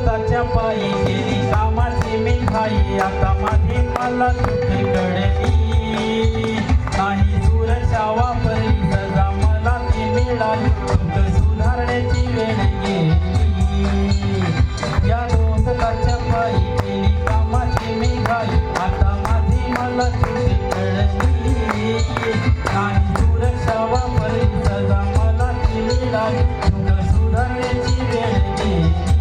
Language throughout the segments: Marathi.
स्वतःच्या पायी केली कामाची मी घाई आता माझी मला सुट्टी कळली नाही सुरक्षा वापरली सजा मला ती मिळाली चूक सुधारण्याची वेळ गेली या स्वतःच्या पायी केली कामाची मी घाई आता माझी मला सुट्टी कळली नाही सुरक्षा वापरली सजा मला ती मिळाली चूक सुधारण्याची वेळ गेली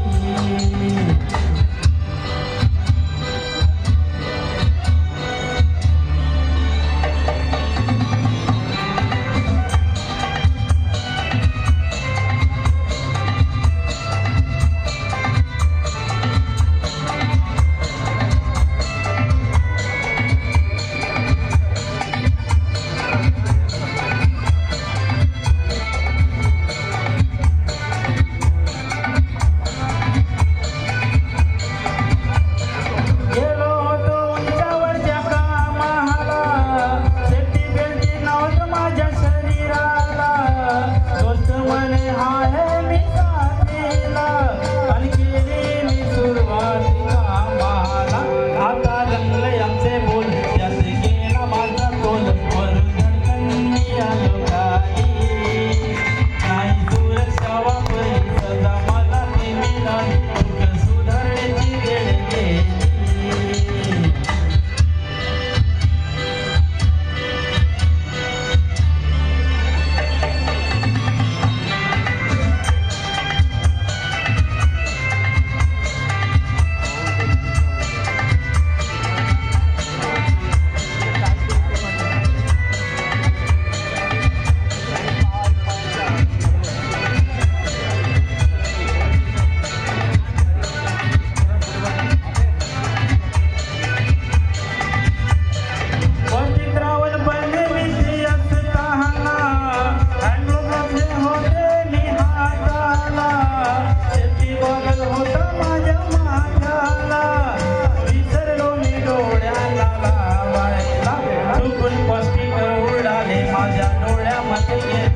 माझ्या डोळ्यामध्ये